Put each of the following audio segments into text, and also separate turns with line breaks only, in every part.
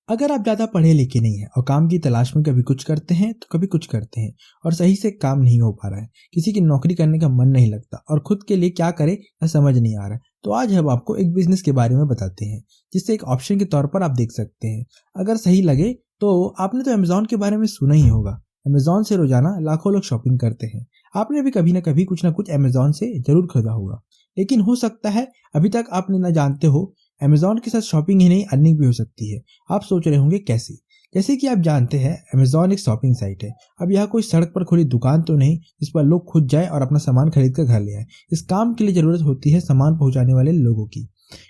अगर आप ज़्यादा पढ़े लिखे नहीं हैं और काम की तलाश में कभी कुछ करते हैं तो कभी कुछ करते हैं और सही से काम नहीं हो पा रहा है, किसी की नौकरी करने का मन नहीं लगता और खुद के लिए क्या करे यह समझ नहीं आ रहा है, तो आज हम आपको एक बिजनेस के बारे में बताते हैं जिससे एक ऑप्शन के तौर पर आप देख सकते हैं। अगर सही लगे तो आपने तो अमेजोन के बारे में सुना ही होगा। अमेजोन से रोजाना लाखों लोग शॉपिंग करते हैं। आपने भी कभी ना कभी कुछ ना कुछ अमेजोन से जरूर खरीदा होगा, लेकिन हो सकता है अभी तक आपने ना जानते हो अमेजोन के साथ शॉपिंग ही नहीं अर्निंग भी हो सकती है। आप सोच रहे होंगे कैसे। जैसे कि आप जानते हैं अमेजोन एक शॉपिंग साइट है। अब यह कोई सड़क पर खुली दुकान तो नहीं जिस पर लोग खुद जाए और अपना सामान खरीद कर घर ले आए। इस काम के लिए जरूरत होती है सामान पहुंचाने वाले लोगों की।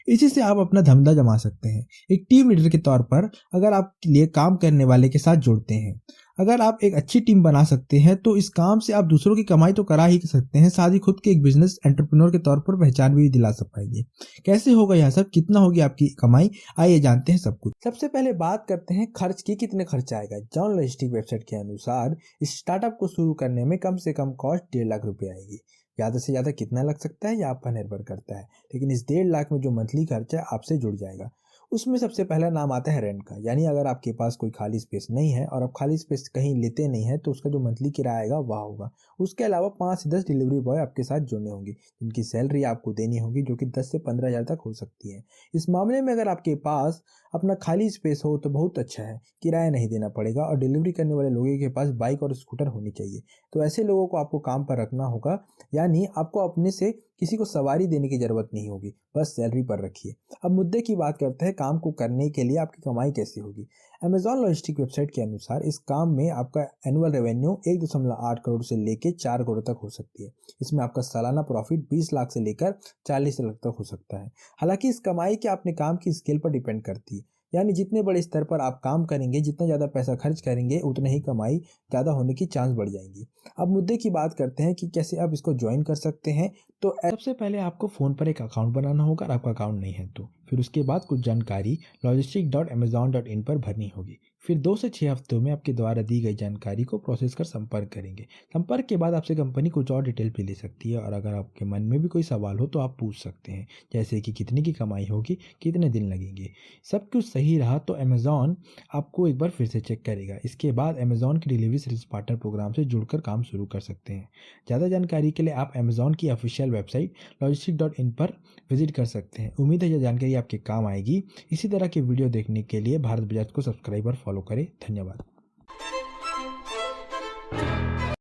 इसी से आप अपना धंधा जमा सकते हैं। एक टीम लीडर के तौर पर अगर आप लिए काम करने वाले के साथ जुड़ते हैं, अगर आप एक अच्छी टीम बना सकते हैं तो इस काम से आप दूसरों की कमाई तो करा ही सकते हैं, साथ ही खुद के एक बिजनेस एंटरप्रेन्योर के तौर पर पहचान भी दिला सक पाएंगे। कैसे होगा यह सब, कितना होगी आपकी कमाई, आइए जानते हैं सब कुछ। सबसे पहले बात करते हैं खर्च की। कितने खर्च आएगा। जॉन लॉजिस्टिक वेबसाइट के अनुसार इस स्टार्टअप को शुरू करने में कम से कम कॉस्ट 1.5 लाख रुपए आएगी। ज़्यादा से ज़्यादा कितना लग सकता है यह आप पर निर्भर करता है, लेकिन इस 1.5 लाख में जो मंथली खर्चा आपसे जुड़ जाएगा उसमें सबसे पहला नाम आता है रेंट का। यानी अगर आपके पास कोई खाली स्पेस नहीं है और आप खाली स्पेस कहीं लेते नहीं है तो उसका जो मंथली किराया आएगा वह होगा। उसके अलावा 5 से 10 डिलीवरी बॉय आपके साथ जुड़ने होंगे जिनकी सैलरी आपको देनी होगी, जो कि 10 से 15 हज़ार तक हो सकती है। इस मामले में अगर आपके पास अपना खाली स्पेस हो तो बहुत अच्छा है, किराया नहीं देना पड़ेगा और डिलीवरी करने वाले लोगों के पास बाइक और स्कूटर होनी चाहिए। तो ऐसे लोगों को आपको काम पर रखना होगा, यानी आपको अपने से किसी को सवारी देने की जरूरत नहीं होगी, बस सैलरी पर रखिए। अब मुद्दे की बात करते हैं काम को करने के लिए आपकी कमाई कैसी होगी। अमेजॉन लॉजिस्टिक वेबसाइट के अनुसार इस काम में आपका एनुअल रेवेन्यू 1.8 करोड़ से लेकर 4 करोड़ तक हो सकती है। इसमें आपका सालाना प्रॉफिट 20 लाख से लेकर 40 लाख तक हो सकता है। हालांकि इस कमाई के अपने काम की स्केल पर डिपेंड करती है, यानी जितने बड़े स्तर पर आप काम करेंगे, जितना ज़्यादा पैसा खर्च करेंगे, उतना ही कमाई ज़्यादा होने की चांस बढ़ जाएंगी। अब मुद्दे की बात करते हैं कि कैसे आप इसको ज्वाइन कर सकते हैं। तो सबसे पहले आपको फ़ोन पर एक अकाउंट बनाना होगा और आपका अकाउंट नहीं है तो फिर उसके बाद कुछ जानकारी logistic.amazon.in पर भरनी होगी। फिर 2 से 6 हफ्तों में आपके द्वारा दी गई जानकारी को प्रोसेस कर संपर्क करेंगे। संपर्क के बाद आपसे कंपनी कुछ और डिटेल भी ले सकती है और अगर आपके मन में भी कोई सवाल हो तो आप पूछ सकते हैं, जैसे कि कितने की कमाई होगी, कितने दिन लगेंगे। सब कुछ सही रहा तो अमेज़ॉन आपको एक बार फिर से चेक करेगा। इसके बाद अमेज़ॉन की डिलीवरी सर्विस पार्टनर प्रोग्राम से जुड़कर काम शुरू कर सकते हैं। ज़्यादा जानकारी के लिए आप अमेज़ॉन की ऑफिशियल वेबसाइट logistic.in पर विजिट कर सकते हैं। उम्मीद है यह जानकारी आपके काम आएगी। इसी तरह की वीडियो देखने के लिए भारत बजाज को सब्सक्राइब और फॉलो करें। धन्यवाद।